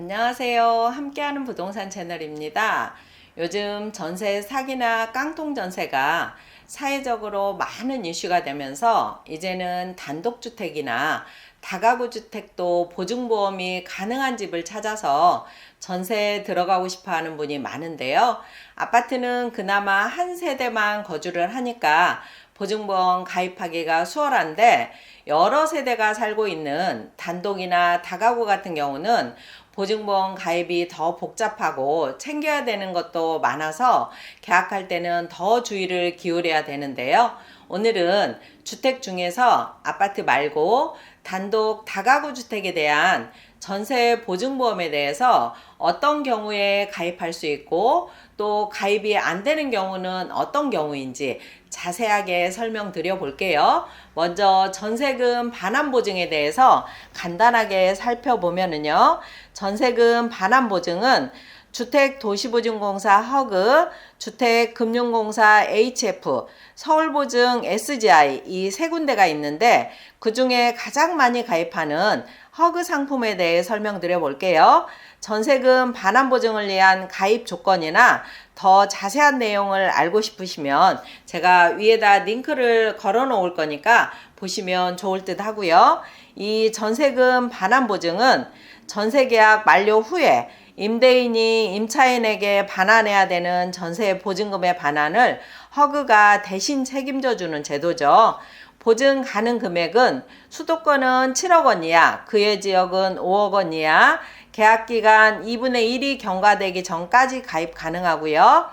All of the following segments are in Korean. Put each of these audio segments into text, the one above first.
안녕하세요. 함께하는 부동산 채널입니다. 요즘 전세 사기나 깡통 전세가 사회적으로 많은 이슈가 되면서 이제는 단독주택이나 다가구 주택도 보증보험이 가능한 집을 찾아서 전세에 들어가고 싶어 하는 분이 많은데요. 아파트는 그나마 한 세대만 거주를 하니까 보증보험 가입하기가 수월한데, 여러 세대가 살고 있는 단독이나 다가구 같은 경우는 보증보험 가입이 더 복잡하고 챙겨야 되는 것도 많아서 계약할 때는 더 주의를 기울여야 되는데요. 오늘은 주택 중에서 아파트 말고 단독 다가구 주택에 대한 전세 보증보험에 대해서 어떤 경우에 가입할 수 있고, 또 가입이 안 되는 경우는 어떤 경우인지 자세하게 설명드려 볼게요. 먼저 전세금 반환 보증에 대해서 간단하게 살펴보면요. 전세금 반환 보증은 주택도시보증공사 허그, 주택금융공사 HF, 서울보증 SGI 이 세 군데가 있는데, 그 중에 가장 많이 가입하는 허그 상품에 대해 설명드려 볼게요. 전세금 반환 보증을 위한 가입 조건이나 더 자세한 내용을 알고 싶으시면 제가 위에다 링크를 걸어 놓을 거니까 보시면 좋을 듯 하고요. 이 전세금 반환 보증은 전세계약 만료 후에 임대인이 임차인에게 반환해야 되는 전세 보증금의 반환을 허그가 대신 책임져 주는 제도죠. 보증 가능 금액은 수도권은 7억 원 이하, 그의 지역은 5억 원 이하, 계약기간 2분의 1이 경과되기 전까지 가입 가능하고요.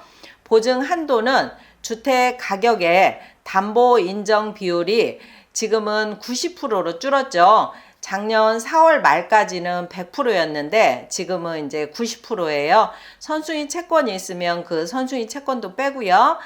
보증 한도는 주택 가격의 담보 인정 비율이 지금은 90%로 줄었죠. 작년 4월 말까지는 100%였는데 지금은 이제 90%예요. 선순위 채권이 있으면 그 선순위 채권도 빼고요.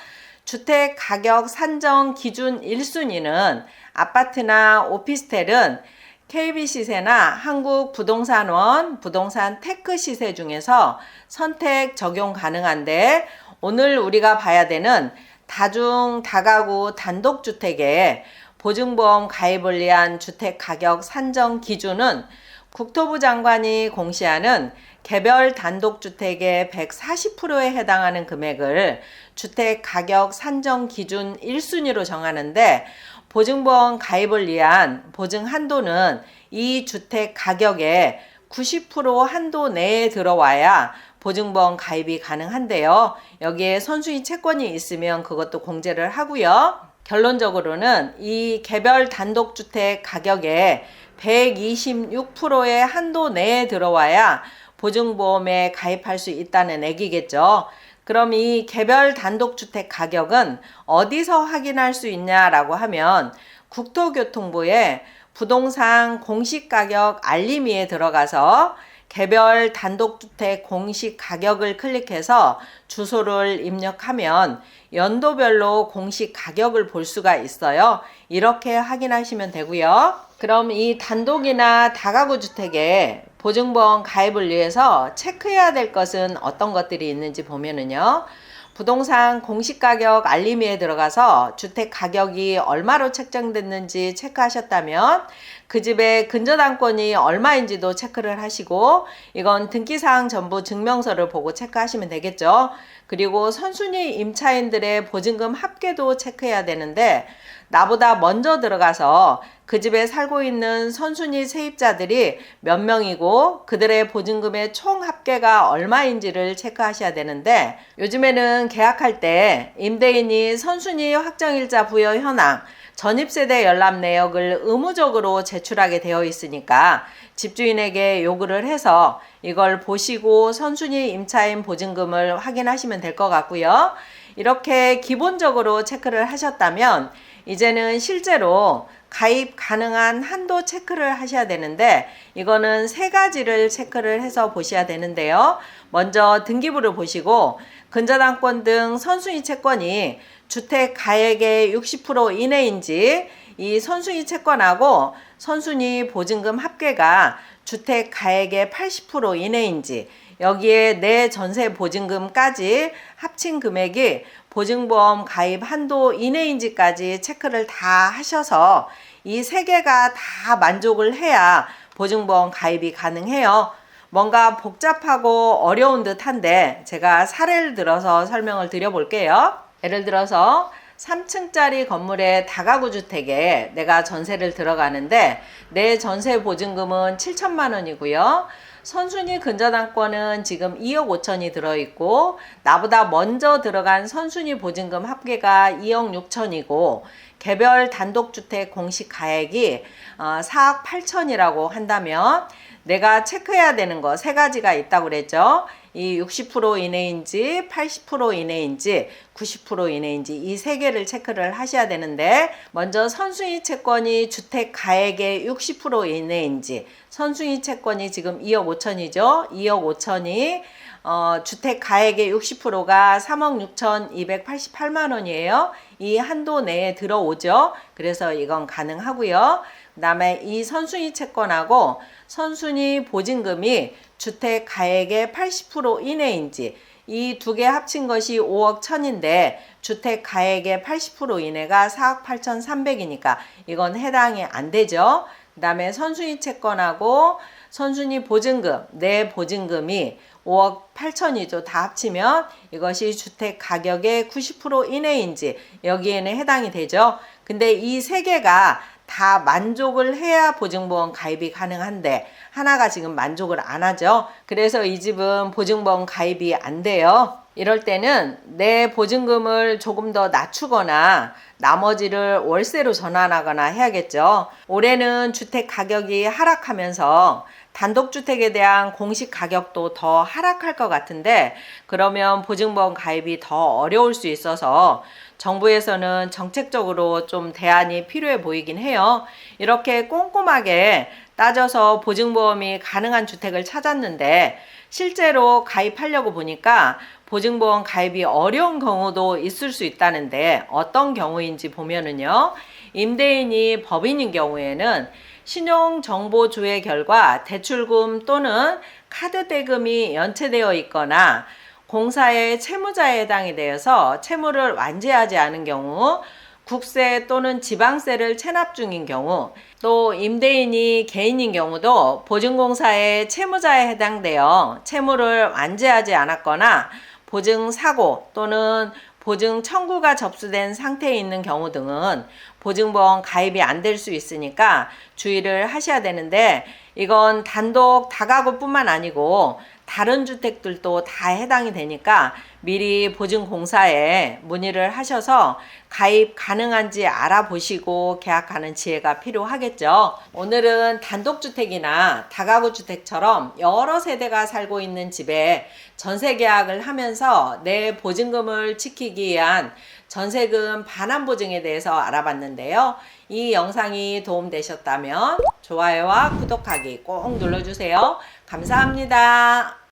주택 가격 산정 기준 1순위는 아파트나 오피스텔은 KB 시세나 한국 부동산원 부동산 테크 시세 중에서 선택 적용 가능한데, 오늘 우리가 봐야 되는 다중 다가구 단독주택에 보증보험 가입을 위한 주택 가격 산정 기준은 국토부 장관이 공시하는 개별 단독주택의 140%에 해당하는 금액을 주택 가격 산정 기준 1순위로 정하는데, 보증보험 가입을 위한 보증 한도는 이 주택 가격의 90% 한도 내에 들어와야 보증보험 가입이 가능한데요. 여기에 선순위 채권이 있으면 그것도 공제를 하고요. 결론적으로는 이 개별 단독주택 가격의 126%의 한도 내에 들어와야 보증보험에 가입할 수 있다는 얘기겠죠. 그럼 이 개별 단독주택 가격은 어디서 확인할 수 있냐라고 하면 국토교통부의 부동산 공시가격 알림이에 들어가서 개별 단독주택 공시가격을 클릭해서 주소를 입력하면 연도별로 공시가격을 볼 수가 있어요. 이렇게 확인하시면 되고요. 그럼 이 단독이나 다가구 주택에 보증보험 가입을 위해서 체크해야 될 것은 어떤 것들이 있는지 보면은요. 부동산 공시가격 알림이에 들어가서 주택 가격이 얼마로 책정됐는지 체크하셨다면 그 집의 근저당권이 얼마인지도 체크를 하시고, 이건 등기사항 전부 증명서를 보고 체크하시면 되겠죠. 그리고 선순위 임차인들의 보증금 합계도 체크해야 되는데, 나보다 먼저 들어가서 그 집에 살고 있는 선순위 세입자들이 몇 명이고 그들의 보증금의 총 합계가 얼마인지를 체크하셔야 되는데, 요즘에는 계약할 때 임대인이 선순위 확정일자 부여 현황, 전입세대 열람 내역을 의무적으로 제출하게 되어 있으니까 집주인에게 요구를 해서 이걸 보시고 선순위 임차인 보증금을 확인하시면 될 것 같고요. 이렇게 기본적으로 체크를 하셨다면 이제는 실제로 가입 가능한 한도 체크를 하셔야 되는데, 이거는 세 가지를 체크를 해서 보셔야 되는데요. 먼저 등기부를 보시고 근저당권 등 선순위 채권이 주택 가액의 60% 이내인지, 이 선순위 채권하고 선순위 보증금 합계가 주택 가액의 80% 이내인지, 여기에 내 전세 보증금까지 합친 금액이 보증보험 가입 한도 이내인지까지 체크를 다 하셔서 이 세 개가 다 만족을 해야 보증보험 가입이 가능해요. 뭔가 복잡하고 어려운 듯한데 제가 사례를 들어서 설명을 드려볼게요. 예를 들어서 3층짜리 건물의 다가구 주택에 내가 전세를 들어가는데 내 전세 보증금은 7천만 원이고요. 선순위 근저당권은 지금 2억 5천이 들어있고 나보다 먼저 들어간 선순위 보증금 합계가 2억 6천이고 개별 단독주택 공시 가액이 4억 8천이라고 한다면 내가 체크해야 되는 거 세 가지가 있다고 그랬죠. 이 60% 이내인지 80% 이내인지 90% 이내인지 이 세 개를 체크를 하셔야 되는데 먼저 선순위 채권이 주택 가액의 60% 이내인지 선순위 채권이 지금 2억 5천이죠. 2억 5천이 주택 가액의 60%가 3억 6,288만 원이에요. 이 한도 내에 들어오죠. 그래서 이건 가능하고요. 그 다음에 이 선순위 채권하고 선순위 보증금이 주택 가액의 80% 이내인지 이 두 개 합친 것이 5억 1천인데 주택 가액의 80% 이내가 4억 8,300이니까 이건 해당이 안 되죠. 그 다음에 선순위 채권하고 선순위 보증금, 내 보증금이 5억 8천이죠. 다 합치면 이것이 주택 가격의 90% 이내인지 여기에는 해당이 되죠. 근데 이 세 개가 다 만족을 해야 보증보험 가입이 가능한데 하나가 지금 만족을 안 하죠. 그래서 이 집은 보증보험 가입이 안 돼요. 이럴 때는 내 보증금을 조금 더 낮추거나 나머지를 월세로 전환하거나 해야겠죠. 올해는 주택 가격이 하락하면서 단독주택에 대한 공시 가격도 더 하락할 것 같은데 그러면 보증보험 가입이 더 어려울 수 있어서 정부에서는 정책적으로 좀 대안이 필요해 보이긴 해요. 이렇게 꼼꼼하게 따져서 보증보험이 가능한 주택을 찾았는데 실제로 가입하려고 보니까 보증보험 가입이 어려운 경우도 있을 수 있다는데 어떤 경우인지 보면은요. 임대인이 법인인 경우에는 신용정보 조회 결과 대출금 또는 카드 대금이 연체되어 있거나 공사의 채무자에 해당이 되어서 채무를 완제하지 않은 경우, 국세 또는 지방세를 체납 중인 경우, 또 임대인이 개인인 경우도 보증공사의 채무자에 해당되어 채무를 완제하지 않았거나 보증사고 또는 보증 청구가 접수된 상태에 있는 경우 등은 보증보험 가입이 안 될 수 있으니까 주의를 하셔야 되는데 이건 단독 다가구뿐만 아니고 다른 주택들도 다 해당이 되니까 미리 보증공사에 문의를 하셔서 가입 가능한지 알아보시고 계약하는 지혜가 필요하겠죠. 오늘은 단독주택이나 다가구주택처럼 여러 세대가 살고 있는 집에 전세 계약을 하면서 내 보증금을 지키기 위한 전세금 반환 보증에 대해서 알아봤는데요. 이 영상이 도움되셨다면 좋아요와 구독하기 꼭 눌러주세요. 감사합니다.